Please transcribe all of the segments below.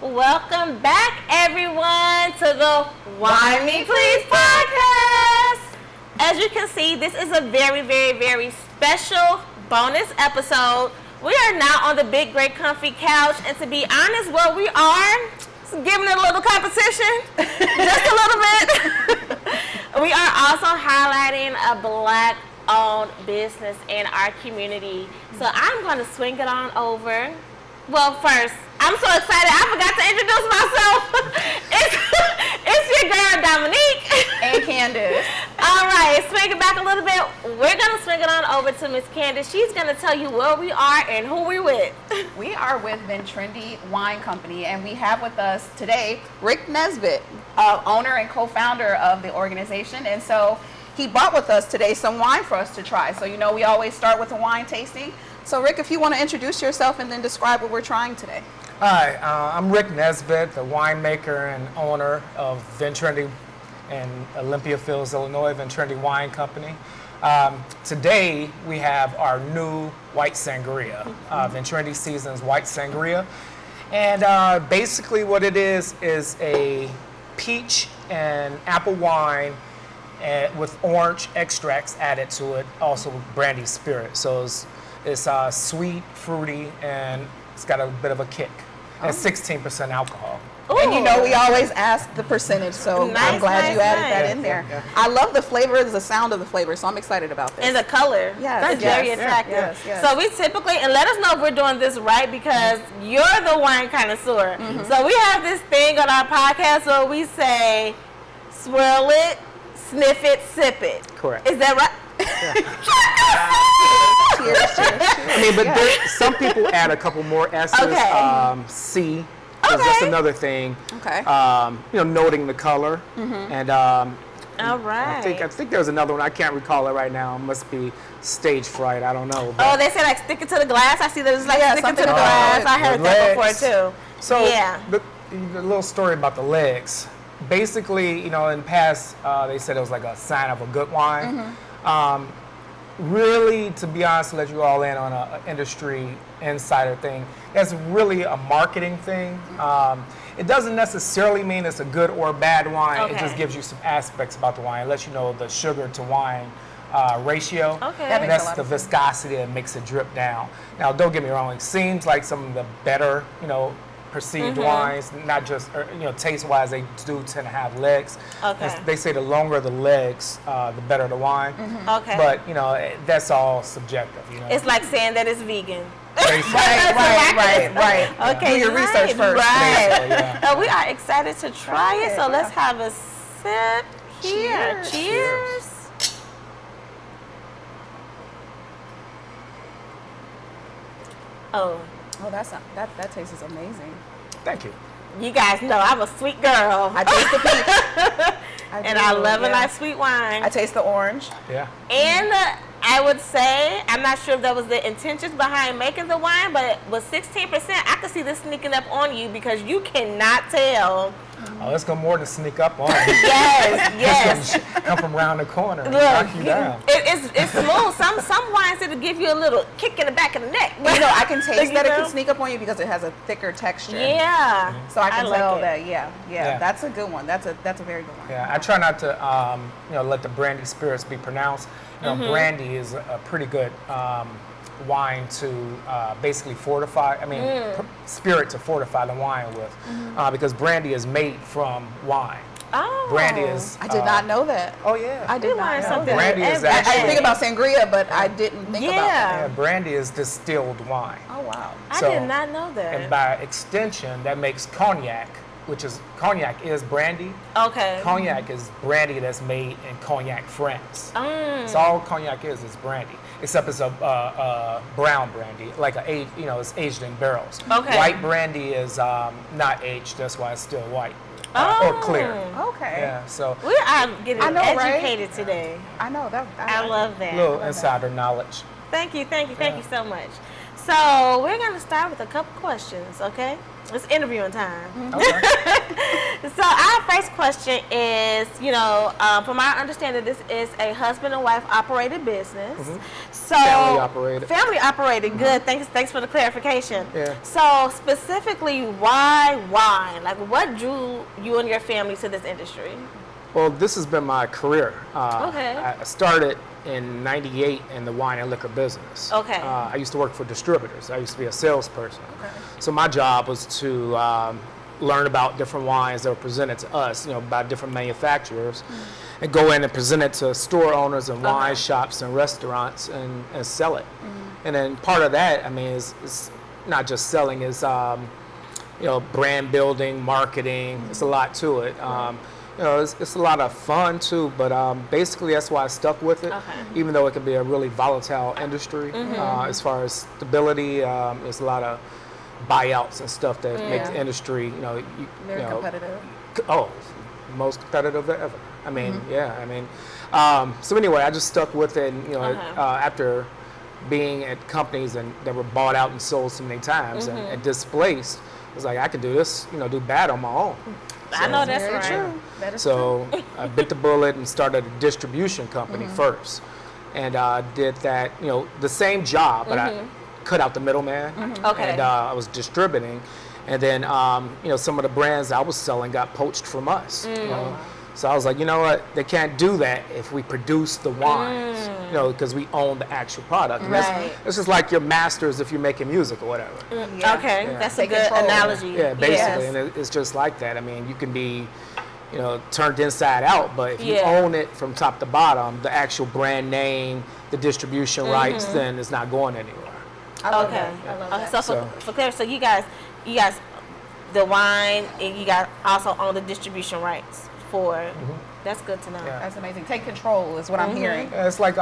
Welcome back, everyone, to the Wine Me Please podcast. As you can see, this is a very, very, very special bonus episode. We are now on the big, great, comfy couch, and to be honest, where we are, giving it a little competition, just a little bit. We are also highlighting a Black-owned business in our community. So I'm going to swing it on over. Well, first, I'm so excited. I forgot to introduce myself. It's your girl, Dominique. And Candace. All right, swing it back a little bit. We're going to swing it on over to Miss Candace. She's going to tell you where we are and who we're with. We are with Vintrendi Wine Company, and we have with us today Rick Nesbitt, owner and co-founder of the organization. And so he brought with us today some wine for us to try. So, you know, we always start with a wine tasting. So, Rick, if you want to introduce yourself and then describe what we're trying today. Hi, I'm Rick Nesbitt, the winemaker and owner of Vintrendi in Olympia Fields, Illinois, Vintrendi Wine Company. Today, we have our new white sangria, Vintrendi Seasons White Sangria. And basically what it is a peach and apple wine with orange extracts added to it, also with brandy spirit. So it's sweet, fruity, and it's got a bit of a kick. And 16% alcohol. Ooh. And you know, we always ask the percentage, so I'm glad you added that in there. Yeah. I love the flavor, the sound of the flavor, so I'm excited about this. And the color. Yes. That's very attractive. Yes. So we typically, and let us know if we're doing this right, because you're the wine connoisseur. So we have this thing on our podcast where we say, swirl it, sniff it, sip it. Correct. Is that right? Cheers. I mean, but some people add a couple more S's. Okay. C, because that's another thing. Okay. Noting the color. And all right. I think there's another one. I can't recall it right now. It must be stage fright. I don't know. Oh, they say like stick it to the glass. I see there's like stick it to the glass. I heard that before too. So the little story about the legs. Basically, you know, in the past, they said it was like a sign of a good wine. Really, to be honest, to let you all in on an industry insider thing, that's really a marketing thing. It doesn't necessarily mean it's a good or bad wine. Okay. It just gives you some aspects about the wine. It lets you know the sugar to wine ratio. Okay. And that's the viscosity that makes it drip down. Now, don't get me wrong. It seems like some of the better, perceived wines, not just, taste-wise, they do tend to have legs. Okay. And they say the longer the legs, the better the wine. Okay. But, that's all subjective, It's like saying that it's vegan. Right. Okay, do your research first. Right. Yeah. We are excited to try it, so let's have a sip here. Cheers. Oh, that taste is amazing. Thank you. you guys know I'm a sweet girl. I taste the peach. And I love a nice sweet wine. I taste the orange. Yeah. And I would say, I'm not sure if that was the intentions behind making the wine, but with 16%, I could see this sneaking up on you because you cannot tell. Oh, it's going more to sneak up on you. Yes. Come from around the corner and Look, knock you down. It's smooth. Some wines, it'll give you a little kick in the back of the neck. But I can taste that it can sneak up on you because it has a thicker texture. Yeah. So I can tell like that. Yeah. That's a good one. That's a very good one. Yeah, I try not to, let the brandy spirits be pronounced. Brandy is a pretty good wine to basically fortify. Spirit to fortify the wine with, because brandy is made from wine. Oh. Brandy is. I did not know that. Oh yeah. I did learn something. Brandy is I actually. think about sangria, but I didn't think about that. Yeah, brandy is distilled wine. Oh wow. I did not know that. And by extension, that makes cognac, cognac is brandy. Okay. Cognac is brandy that's made in Cognac, France. So all cognac is brandy, except it's a brown brandy, like it's aged in barrels. Okay. White brandy is not aged, that's why it's still white or clear. Okay. Yeah. So We are getting educated today. I know that. I love that. little insider knowledge. Thank you so much. So we're gonna start with a couple questions, okay? It's interviewing time. Okay. So our first question is, from our understanding, this is a husband and wife operated business. So Family operated. Family operated. Good. Thanks for the clarification. Yeah. So specifically, why wine? Like, what drew you and your family to this industry? Well, this has been my career. Okay. I started in '98 in the wine and liquor business. Okay. I used to work for distributors. I used to be a salesperson. Okay. So my job was to learn about different wines that were presented to us, by different manufacturers, and go in and present it to store owners and wine shops and restaurants and sell it. And then part of that, is not just selling, is brand building, marketing. It's a lot to it. It's a lot of fun too, but basically that's why I stuck with it. Even though it can be a really volatile industry, as far as stability, there's a lot of buyouts and stuff that make the industry, Very competitive. Most competitive ever. So anyway, I just stuck with it, and after being at companies that were bought out and sold so many times and displaced, I was like, I can do this, do bad on my own. I know that's Very right. true. That is So I bit the bullet and started a distribution company first, and did that, the same job, but I cut out the middleman, Okay. and I was distributing, and then some of the brands I was selling got poached from us. So I was like, you know what? They can't do that if we produce the wines, because we own the actual product. And Right. that's just like your masters if you're making music or whatever. Yeah. Okay, Yeah. that's a Take good control. analogy. Yeah, basically, Yes. and it's just like that. You can be, turned inside out, but if you Yeah. own it from top to bottom, the actual brand name, the distribution rights, then it's not going anywhere. I love Okay. that. I love that. So for clarity, so you guys, the wine, and you guys also own the distribution rights for. That's good to know. Yeah. That's amazing. Take control is what I'm hearing. Yeah, it's like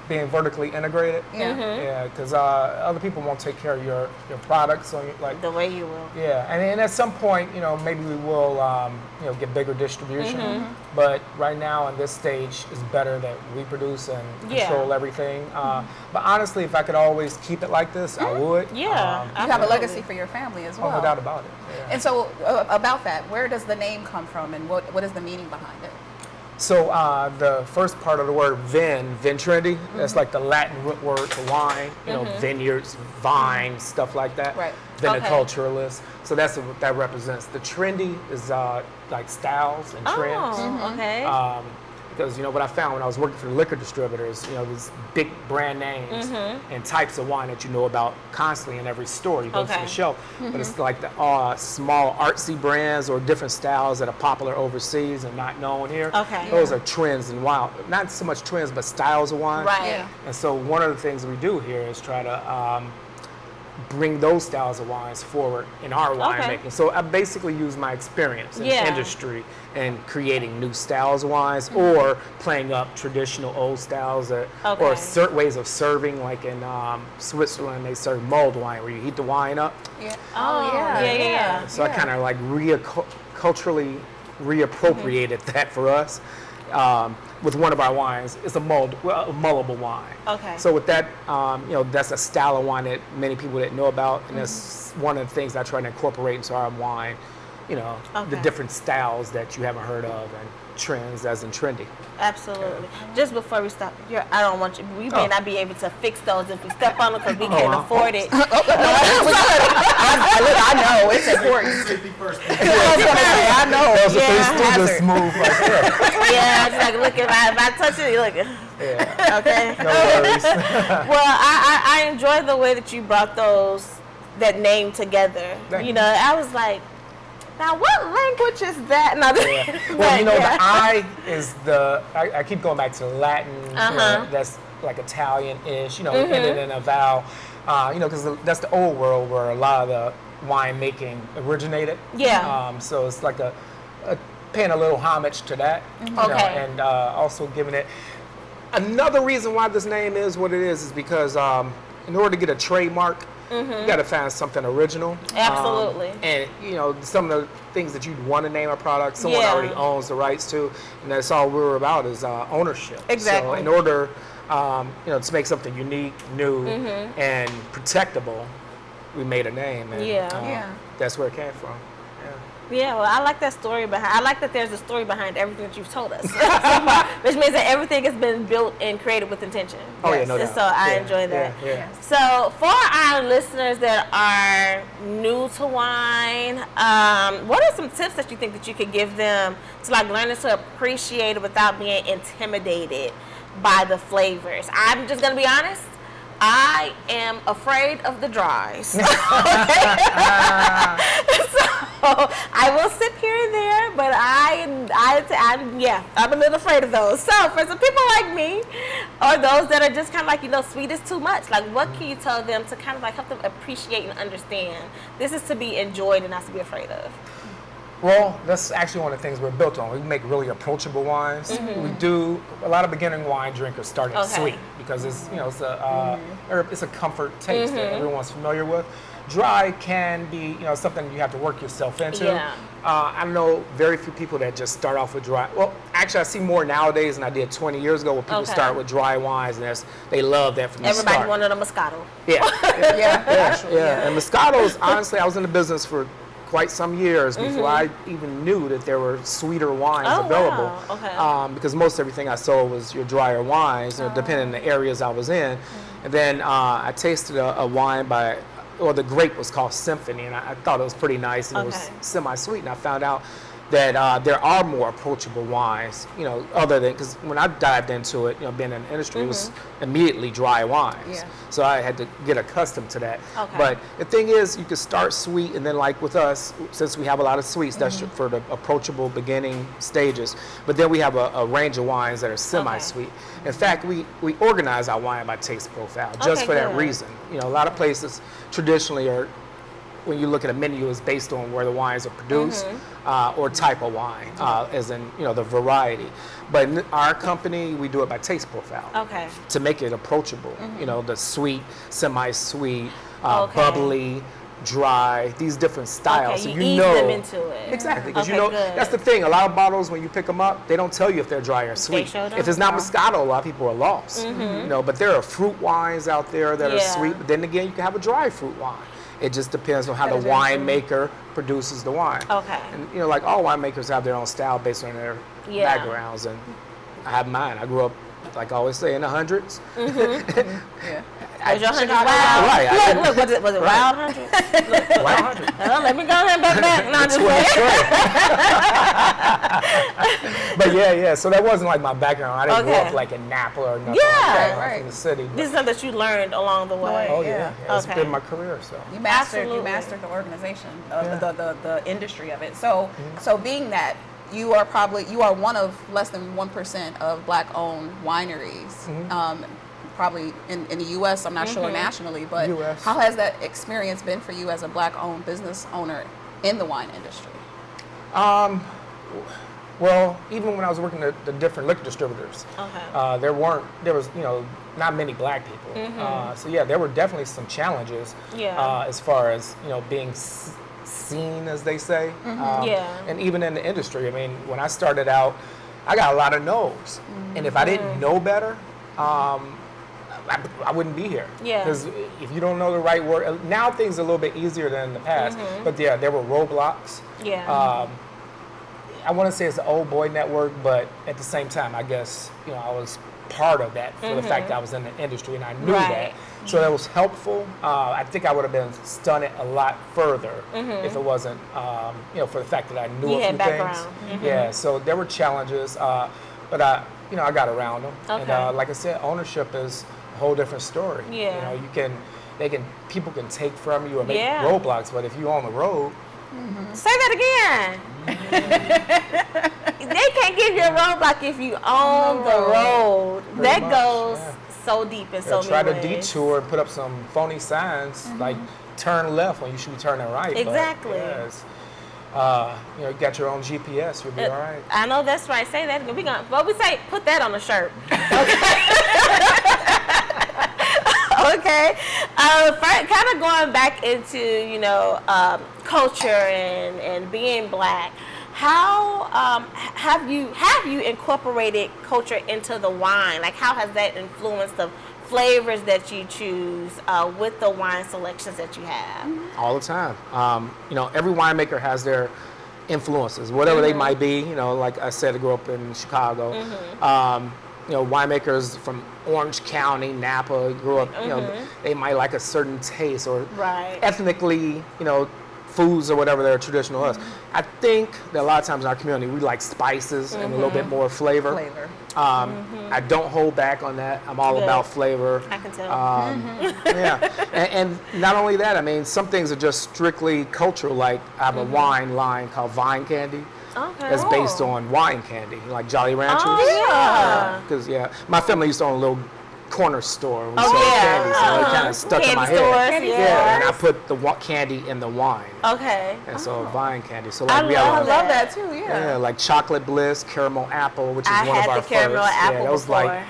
being vertically integrated. Yeah. Yeah, because other people won't take care of your products, so like. The way you will. Yeah, and at some point, maybe we will, get bigger distribution. But right now, in this stage, it's better that we produce and control everything. But honestly, if I could always keep it like this, I would. Yeah. You have a absolutely. legacy for your family as well. No doubt about it. Yeah. And so, about that, where does the name come from, and what is the meaning behind it? So the first part of the word Vintrendi, that's like the Latin root word for wine, vineyards, vine, stuff like that. Right. Viniculturalists. So that's what that represents. The trendy is like styles and trends. Oh, okay. Because what I found when I was working for the liquor distributors, these big brand names and types of wine that you know about constantly in every store. You go to the shelf, but it's like the small artsy brands or different styles that are popular overseas and not known here. Okay. Those are trends in wine. Not so much trends, but styles of wine. Right. Yeah. And so one of the things we do here is try to bring those styles of wines forward in our winemaking. So I basically use my experience in the industry and creating new styles of wines or playing up traditional old styles or certain ways of serving. Like in Switzerland, they serve mulled wine where you heat the wine up. Yeah. Oh, yeah. So I kind of like culturally reappropriated that for us. With one of our wines, it's a mullable wine. Okay. So with that, that's a style of wine that many people didn't know about, and that's one of the things I try to incorporate into our wine. The different styles that you haven't heard of and trends, as in trendy. Absolutely. Just before we stop here, I don't want you. We may not be able to fix those if we step on them because we can't afford it. I know it's important. Safety first. I know. Those are Yeah. just smooth right there. Yeah, just like look, if I touch it, you look. Yeah. Okay. No worries. Well, I enjoy the way that you brought that name together. Thank you. I was like, now what language is that? No, Well, the I is I keep going back to Latin. That's like Italian-ish. Ended in a vowel. Because that's the old world where a lot of the winemaking originated. Yeah. So it's like a paying a little homage to that. Okay. And also giving it. Another reason why this name is what it is because in order to get a trademark, you got to find something original. Absolutely. And some of the things that you'd want to name a product, someone already owns the rights to, and that's all we're about is ownership. Exactly. So in order, to make something unique, new, and protectable, we made a name, and that's where it came from. Yeah, well, I like that story behind. I like that there's a story behind everything that you've told us, which means that everything has been built and created with intention. Oh yeah, no doubt. So I enjoy that. Yeah. So for our listeners that are new to wine, what are some tips that you think that you could give them to like learning to appreciate it without being intimidated by the flavors? I'm just gonna be honest. I am afraid of the dries. So I will sip here and there, but I'm a little afraid of those. So for some people like me, or those that are just kind of like, sweet is too much, like what can you tell them to kind of like help them appreciate and understand this is to be enjoyed and not to be afraid of? Well, that's actually one of the things we're built on. We make really approachable wines. We do a lot of beginning wine drinkers start at sweet because it's it's a comfort taste that everyone's familiar with. Dry can be something you have to work yourself into. Yeah. I know very few people that just start off with dry. Well, actually, I see more nowadays than I did 20 years ago where people start with dry wines and they love that from the start. Everybody wanted a Moscato. Yeah. And Moscatos, honestly, I was in the business for quite some years before I even knew that there were sweeter wines available. Wow. Okay. Because most everything I sold was your drier wines, depending on the areas I was in. And then I tasted a wine the grape was called Symphony, and I thought it was pretty nice, and it was semi-sweet. And I found out that there are more approachable wines, other than, because when I dived into it, being in the industry, it was immediately dry wines. Yeah. So I had to get accustomed to that. Okay. But the thing is, you can start sweet, and then like with us, since we have a lot of sweets, that's for the approachable beginning stages. But then we have a range of wines that are semi-sweet. In fact, we organize our wine by taste profile just for that reason. A lot of places traditionally are, when you look at a menu, is based on where the wines are produced or type of wine, as in the variety. But in our company, we do it by taste profile to make it approachable. The sweet, semi-sweet, bubbly, dry, these different styles. Okay, so ease them into it. Exactly, because good. that's the thing. A lot of bottles, when you pick them up, they don't tell you if they're dry or sweet. If it's not Moscato, a lot of people are lost. But there are fruit wines out there that are sweet. But then again, you can have a dry fruit wine. It just depends on how the winemaker produces the wine. Okay. And like all winemakers have their own style based on their backgrounds, and I have mine. I grew up, like I always say, in the hundreds. Was your 100 wild? Right. Look, was it wild 100? Wild 100. Let me go ahead and back. No, I'm just But so that wasn't like my background. I didn't grow up like in Napa or nothing like that. I'm from the city. This is something that you learned along the way. Oh yeah. It's been my career. So you mastered the organization of the industry of it. So being that you are one of less than 1% of Black-owned wineries. Probably in the U.S., I'm not sure nationally, but how has that experience been for you as a Black-owned business owner in the wine industry? Well, even when I was working at the different liquor distributors, there was not many Black people. So there were definitely some challenges as far as being seen, as they say. And even in the industry, I mean, when I started out, I got a lot of no's, and if I didn't know better, I wouldn't be here. Because if you don't know the right word, now things are a little bit easier than in the past. But there were roadblocks. I want to say it's the old boy network, but at the same time, I guess I was part of that for the fact that I was in the industry and I knew that. So that was helpful. I think I would have been stunted a lot further if it wasn't, for the fact that I knew a few things. So there were challenges, but I got around them. And like I said, ownership is a whole different story. People can take from you or make roadblocks, but if you own the road. Say that again. They can't give you a roadblock if you own the road. That goes so deep in so many ways. Try to detour and put up some phony signs like turn left when you should be turning right. Exactly. But, you got your own GPS, you'll be all right. I know that's right. Say that. We say put that on a shirt. Okay. Kind of going back into culture and being Black. How have you incorporated culture into the wine? Like, how has that influenced the flavors that you choose with the wine selections that you have? All the time. Every winemaker has their influences, whatever they might be. Like I said, I grew up in Chicago. Winemakers from Orange County, Napa, grew up, they might like a certain taste or ethnically, foods or whatever their traditional is. I think that a lot of times in our community, we like spices and a little bit more flavor. I don't hold back on that. I'm all about flavor. I can tell. Yeah, and not only that, I mean, some things are just strictly cultural. Like I have a wine line called Vine Candy. Okay. That's based on wine candy, like Jolly Ranchers. Oh, yeah. Because, my family used to own a little corner store. We sold yeah. candy, so it kind of stuck in my Candy head. stores, Yeah, and I put the candy in the wine. Okay. And so Vine Candy. So like I we have love that too, yeah, like Chocolate Bliss, Caramel Apple, which is I one of had our the caramel first. apple Yeah, that was before. like,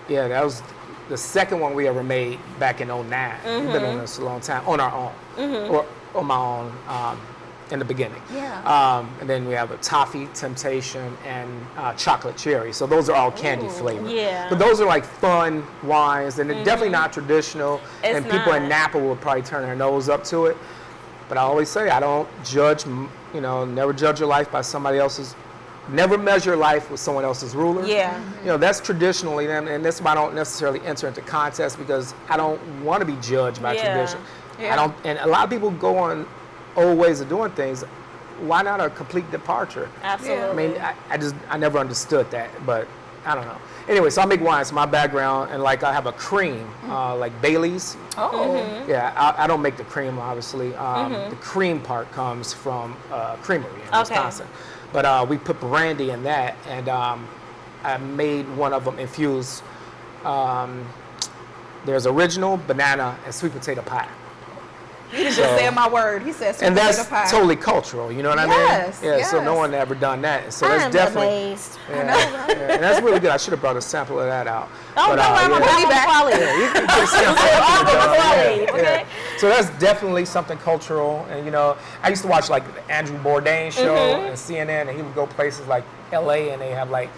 yeah, that was the second one we ever made back in 09. We've been on this a long time, on our own, or on my own. In the beginning. And then we have a toffee, temptation, and chocolate cherry. So those are all candy flavored. Yeah. But those are like fun wines, and they're definitely not traditional. It's and people in not. Napa will probably turn their nose up to it. But I always say, I don't judge, never judge your life by somebody else's, never measure life with someone else's ruler. Yeah. That's traditionally, and that's why I don't necessarily enter into contests, because I don't want to be judged by tradition. I don't, and a lot of people go on old ways of doing things. Why not a complete departure? Absolutely. I mean, I never understood that, but I don't know. Anyway, so I make wines. My background, and like I have a cream, like Bailey's. Yeah, I don't make the cream, obviously. The cream part comes from creamery in Wisconsin. But we put brandy in that, and I made one of them infused. There's original, banana, and sweet potato pie. He just said my word. He said sweet and potato that's pie. totally cultural, you know what I mean? Yeah, so no yes. one ever done that. So I'm that's definitely amazed. Yeah, and that's really good. I should have brought a sample of that out. Oh, But, no, I'm yeah. on quality. Yeah, you can get a sample. Quality, Yeah, okay? yeah. So that's definitely something cultural. And I used to watch like the Andrew Bourdain show and CNN, and he would go places like LA, and they have like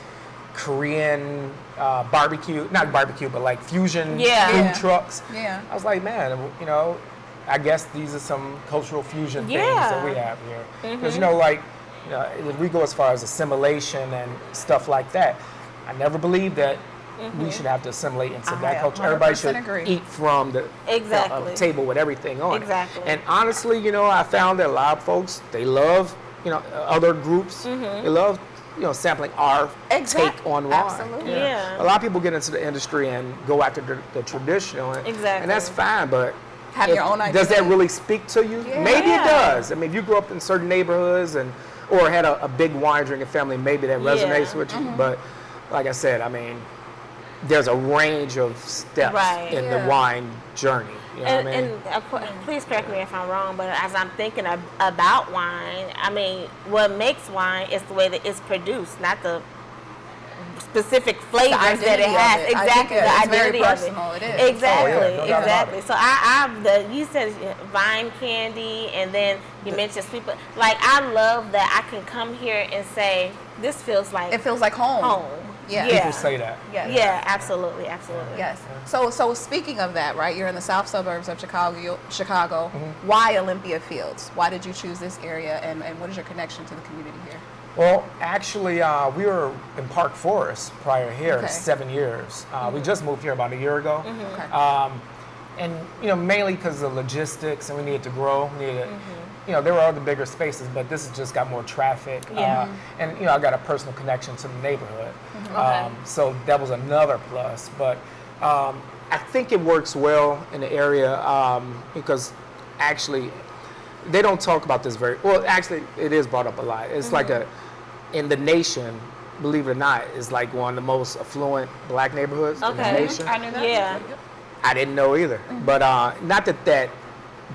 Korean barbecue, not barbecue, but like fusion food trucks. Yeah. I was like, man, I guess these are some cultural fusion things that we have here. Because if we go as far as assimilation and stuff like that, I never believed that we should have to assimilate into that culture. Everybody should eat from the table with everything on Exactly. it. And honestly, I found that a lot of folks, they love, other groups, they love, sampling our take on wine. Absolutely. Yeah. A lot of people get into the industry and go after the traditional, and that's fine, but Have your own idea. does that really speak to you? Yeah. Maybe it does. I mean, if you grew up in certain neighborhoods or had a big wine drinking family, maybe that resonates with you. But like I said, I mean, there's a range of steps in the wine journey. You know what I mean? And of course, please correct me if I'm wrong, but as I'm thinking about wine, I mean, what makes wine is the way that it's produced, not the specific flavors that it has. It. Exactly, the it's identity very personal. of it. It is. Exactly, no doubt about exactly. So you said Vine Candy, and then you mentioned sweet, but like I love that I can come here and say this feels like It feels like home. home. Yeah. People say that. Yes. Yeah, absolutely, absolutely. Yes. So speaking of that, right? You're in the south suburbs of Chicago. Why Olympia Fields? Why did you choose this area, and what is your connection to the community here? Well, actually, we were in Park Forest prior here, Okay. 7 years. We just moved here about a year ago. Okay. And mainly because of logistics, and we needed to grow. We needed, there were other bigger spaces, but this has just got more traffic. Yeah. And I got a personal connection to the neighborhood, Okay. so that was another plus. But I think it works well in the area because actually they don't talk about this very well. Actually, it is brought up a lot. It's like in the nation, believe it or not, is like one of the most affluent black neighborhoods in the Okay. nation. I knew that. Yeah. I didn't know either. But not that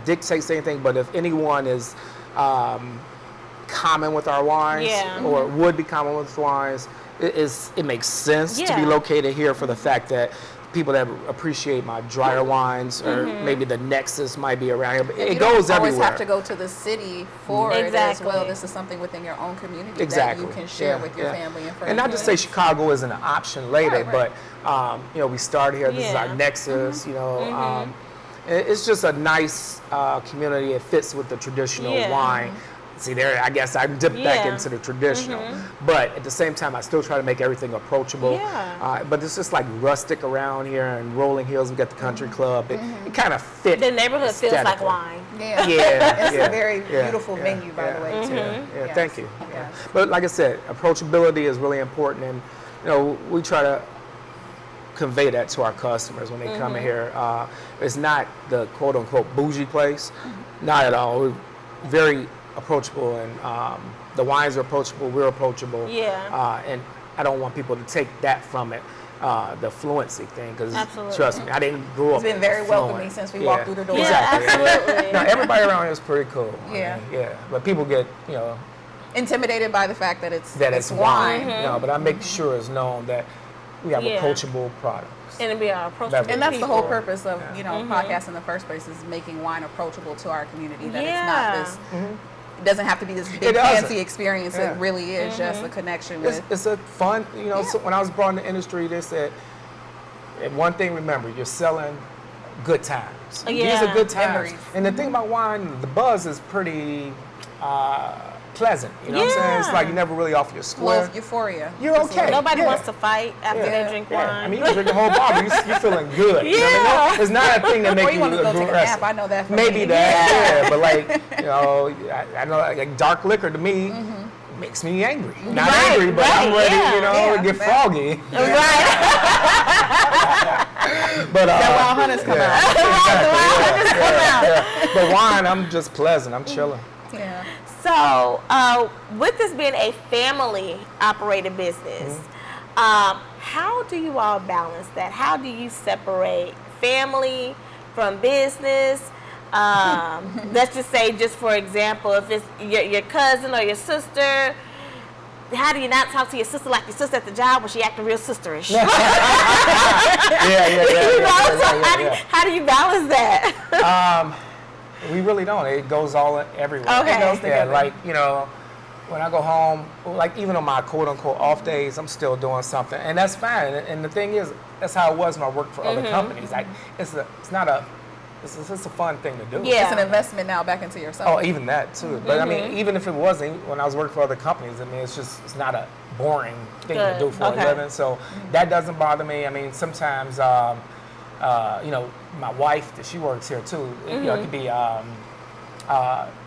dictates anything, but if anyone is common with our wines or would be common with wines, it makes sense to be located here for the fact that people that appreciate my drier wines, or maybe the Nexus might be around here, but And it you goes don't always everywhere. have to go to the city for it as Exactly. well. This is something within your own community Exactly. that you can share Yeah, with your yeah. family and friends. And not to say Chicago isn't an option later, Right, right. but you know, we started here. This is our Yeah. Nexus. You know, it's just a nice community. It fits with the traditional Yeah. wine. See there, I guess I dipped back Yeah. into the traditional, but at the same time, I still try to make everything approachable. Yeah. But it's just like rustic around here in Rolling Hills. We got the country club. It kind of fit. The neighborhood feels like aesthetically. wine. Yeah. Yeah, It's yeah, a very yeah, beautiful yeah, venue, by the yeah, way, too. Yeah, Yes, thank you. yes. But like I said, approachability is really important, and you know, we try to convey that to our customers when they come in here. It's not the quote unquote bougie place, not at all. We're very approachable, and the wines are approachable. We're approachable. Yeah. And I don't want people to take that from it. The fluency thing, because Absolutely. trust me, I didn't grow up. It's been very fluent. welcoming since we walked through the door. Yeah, Exactly. absolutely. Now, everybody around here is pretty cool. I Yeah. mean, yeah. But people get, you know, Intimidated by the fact that it's wine. You know, but I make sure it's known that we have Yeah. approachable products. And to be approachable. And And that's the whole people. purpose of, you know, podcast in the first place, is making wine approachable to our community. That it's not this, it doesn't have to be this big It doesn't. fancy experience. Yeah. It really is just a connection with. It's a fun, you know, so when I was brought in the industry, they said, and one thing, remember, you're selling good times. These Yeah. are good times. Memories. And the thing about wine, the buzz is pretty pleasant. You know what I'm saying? It's Yeah. like you never really off your Full of square. euphoria. You're Just a okay. little- Nobody Yeah. wants to fight after Yeah. they drink Yeah, wine. I mean, you can drink a whole bottle, you're feeling good. You know what I mean? It's not a thing that Or makes you you want to go take a aggressive. nap. I know that. From Maybe me. that, yeah. But like, you know, I know like dark liquor to me makes me angry. Not Right, angry, but I'm right, ready, yeah, you know, yeah, to get man. froggy. Right. But That Wild Hunters come out. Yeah. But wine, I'm just pleasant. I'm chilling. Yeah. So, with this being a family-operated business, how do you all balance that? How do you separate family from business? Let's just say, just for example, if it's your cousin or your sister, how do you not talk to your sister like your sister at the job when she acting real sisterish? Yeah. You know, so how do you balance that? We really don't. It goes all everywhere. Okay. It goes Yeah, together. like, you know, when I go home, like even on my quote unquote off days, I'm still doing something. And that's fine. And the thing is, that's how it was when I worked for other companies. Like it's a fun thing to do. Yeah. It's an investment now back into yourself. Oh, even that too. But I mean, even if it wasn't, when I was working for other companies, I mean, it's not a boring thing Good. to do for Okay. a living. So that doesn't bother me. I mean, sometimes, you know, my wife, she works here too. You know, it could be, you know,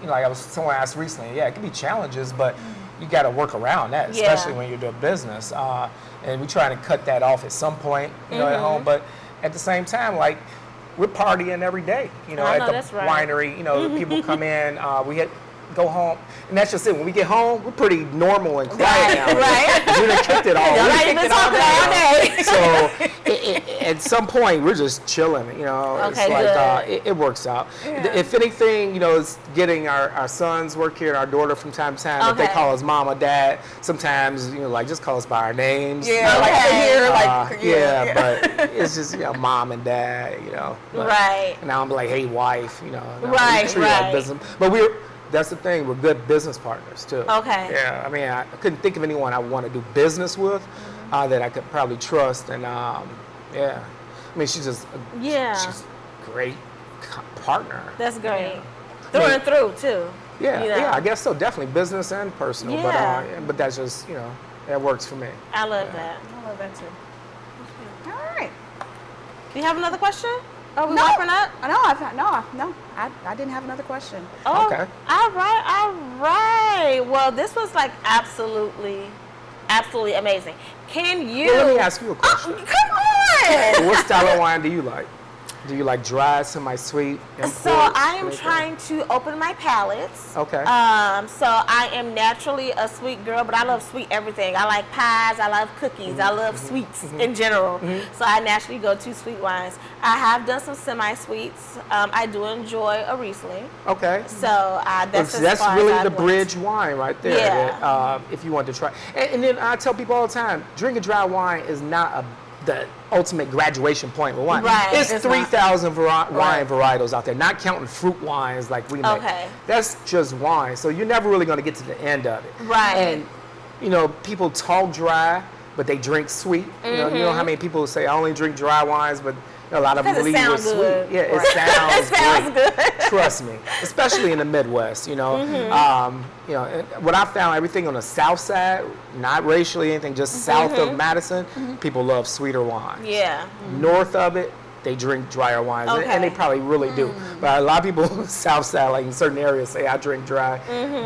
like someone asked recently, yeah, it could be challenges, but you got to work around that, especially Yeah. when you're doing business. And we try to cut that off at some point, you know, at home. But at the same time, like, we're partying every day, you know, I at know, the that's right. winery. You know, people come in, go home, and that's just it. When we get home, we're pretty normal and quiet now. right. We done kicked it all. Y'all We not kicked even it all talking day. all day. So at some point, we're just chilling. You know, Okay, it's like good. it works out. Yeah. If anything, you know, it's getting our sons work here and our daughter from time to time. If they Okay. call us mom or dad, sometimes, you know, like just call us by our names. Yeah, like Okay. here, like Yeah, but it's just, you know, mom and dad, you know. But Right. now I'm like, hey, wife, you know. no, Right, we treat it right. like business. But that's the thing, we're good business partners too. Okay. Yeah, I mean, I couldn't think of anyone I want to do business with that I could probably trust. And yeah, I mean, she's just Yeah. she's a great partner. That's great. Through and through, too. Yeah, you know. yeah, I guess so. Definitely business and personal. Yeah. But that's just, you know, that works for me. I love that. I love that too. All right. Do you have another question? Are we No. wrapping up? I didn't have another question. Oh, Okay. All right. Well, this was like absolutely amazing. Can you? Well, let me ask you a question. Come on. What style of wine do you like? Do you like dry, semi-sweet, So imports, I am anything? trying to open my palates. Okay. So I am naturally a sweet girl, but I love sweet everything. I like pies. I love cookies. I love sweets in general. So I naturally go to sweet wines. I have done some semi-sweets. I do enjoy a Riesling. Okay. So that's as That's far really as I the went. bridge wine right there. Yeah. That, if you want to try, and then I tell people all the time, drinking dry wine is not a the ultimate graduation point with wine. Right. It's It's 3,000 wine Right. varietals out there, not counting fruit wines like we make. Okay. That's just wine. So you're never really going to get to the end of it. Right. And, you know, people talk dry, but they drink sweet. You know how many people say, I only drink dry wines, but a lot of them Because it believe sounds it's good. sweet. Yeah, Right. it sounds Sounds great. Trust me, especially in the Midwest. You know, you know, and what I found, everything on the South Side, not racially anything, just south of Madison, people love sweeter wines. Yeah. North of it, they drink drier wines, and they Okay. probably really do. But a lot of people South Side, like in certain areas, say I drink dry,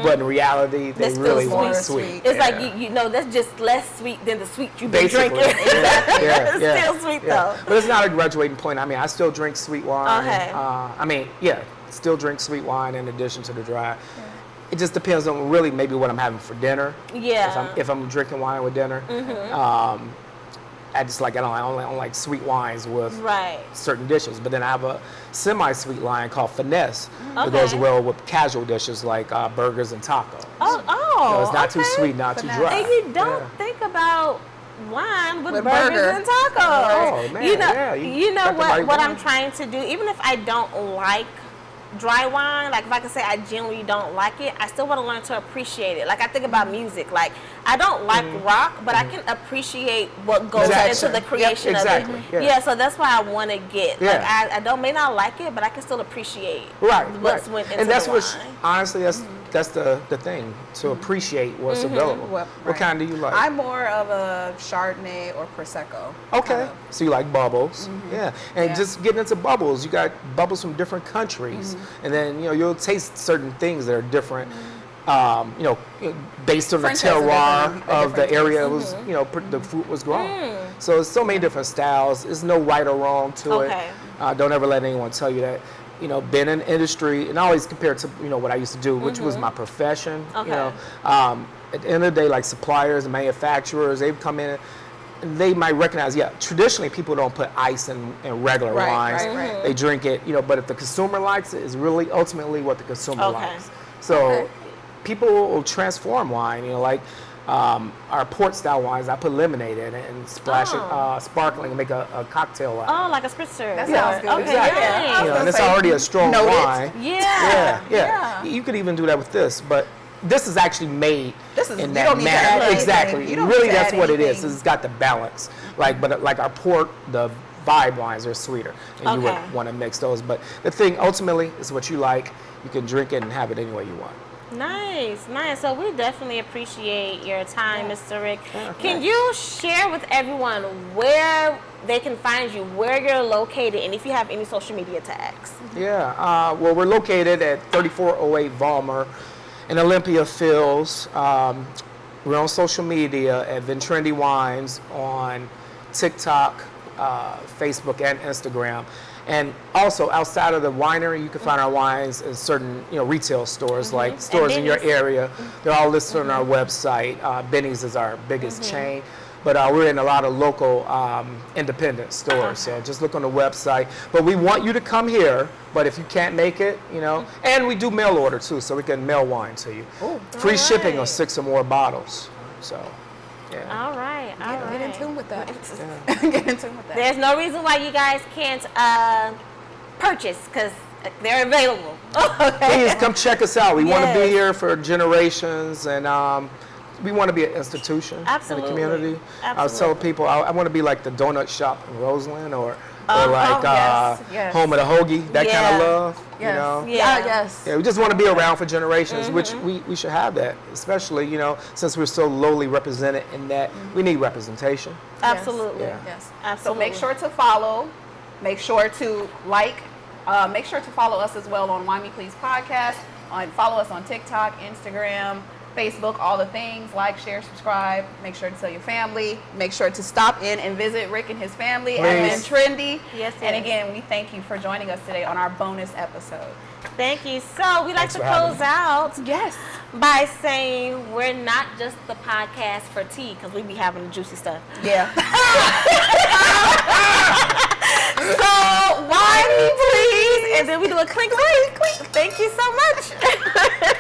but in reality, they That's still really sweet. want More sweet. sweet. It's Yeah. like, you know, that's just less sweet than the sweet you've been Basically, drinking. It's still sweet, though. But it's not a graduating point. I mean, I still drink sweet wine. Okay. I mean, still drink sweet wine in addition to the dry. It just depends on really maybe what I'm having for dinner. Yeah. If I'm drinking wine with dinner. I just like, I don't like sweet wines with Right. certain dishes. But then I have a semi-sweet line called Finesse that Okay. goes well with casual dishes like burgers and tacos. Oh, So it's not too okay. sweet, not too dry. And you don't Yeah. think about wine with With burgers burger. and tacos. Oh, man, you know, yeah, you know got the right what I'm wine. trying to do. Even if I don't like dry wine, like if I can say I genuinely don't like it, I still want to learn to appreciate it. Like I think about music. Like I don't like rock, but I can appreciate what goes Exactly. into the creation exactly, of yeah. it. Yeah, so that's why I want to get. Like Yeah. I may not like it, but I can still appreciate Right, what's right. went into And that's the what, wine. honestly, that's the thing, to appreciate what's available. Well, What right. kind do you like? I'm more of a Chardonnay or Prosecco. Okay, kind of. so you like bubbles, yeah, and Yeah. just getting into bubbles, you got bubbles from different countries, and then you know you'll taste certain things that are different, you know, based on French the has a terroir different- of the different area taste. it was, you know, the fruit was grown. So there's so many different styles. There's no right or wrong to Okay. it. Don't ever let anyone tell you that. You know, been in the industry, and I always compare it to, you know, what I used to do, which was my profession. Okay. You know, at the end of the day, like suppliers and manufacturers, they've come in and they might recognize, traditionally people don't put ice in regular Right, wines. right. They drink it, you know, but if the consumer likes it, it's really ultimately what the consumer Okay. likes. So people will transform wine, you know, like our port style wines, I put lemonade in it and splash it sparkling and make a cocktail out. Oh, like a spritzer. That sounds good. Okay, Exactly. yeah. I was You know, gonna and it's say, already a strong noted. wine. Yeah. Yeah. You could even do that with this, but this is actually made This is- in you that don't need to manner. add anything. Exactly. You don't Really, need to that's add what it is. anything. It's got the balance. But like our port, the vibe wines are sweeter, and you Okay. would want to mix those. But the thing ultimately is what you like. You can drink it and have it any way you want. Nice. So we definitely appreciate your time, Mr. Rick. Yeah, Can thanks. you share with everyone where they can find you, where you're located, and if you have any social media tags? Yeah. Well, we're located at 3408 Vollmer in Olympia Fields. We're on social media at Vintrendi Wines on TikTok, Facebook, and Instagram. And also outside of the winery, you can find our wines in certain, you know, retail stores, like stores in your Benny's. area. They're all listed on our website. Benny's is our biggest chain, but we're in a lot of local independent stores. So just look on the website. But we want you to come here. But if you can't make it, you know, and we do mail order too, so we can mail wine to you. Free shipping on Alright. 6 or more bottles. So, yeah. All right. Get in tune with that. Yeah. Get in tune with that. There's no reason why you guys can't purchase, because they're available. Please come check us out. We want to be Yes. here for generations, and we want to be an institution Absolutely. in the community. I was Absolutely. telling people I want to be like the donut shop in Roseland, or Oh, like yes. home of the hoagie, that kind Yeah. of love. Yes. You know. Yeah. Yes. Yeah, we just want to be around for generations, which we should have that, especially, you know, since we're so lowly represented in that we need representation. Absolutely. Yeah. Yes. Absolutely. So make sure to follow. Make sure to like. Make sure to follow us as well on Wine Me Please podcast. Follow us on TikTok, Instagram, Facebook, all the things. Like, share, subscribe. Make sure to tell your family. Make sure to stop in and visit Rick and his family at Please. Vintrendi. Yes, And yes. again, we thank you for joining us today on our bonus episode. Thank you. So we like Thanks to for having close me. out Yes. by saying we're not just the podcast for tea, because we be having the juicy stuff. Yeah. So wine me please, and then we do a clink clink clink. Thank you so much.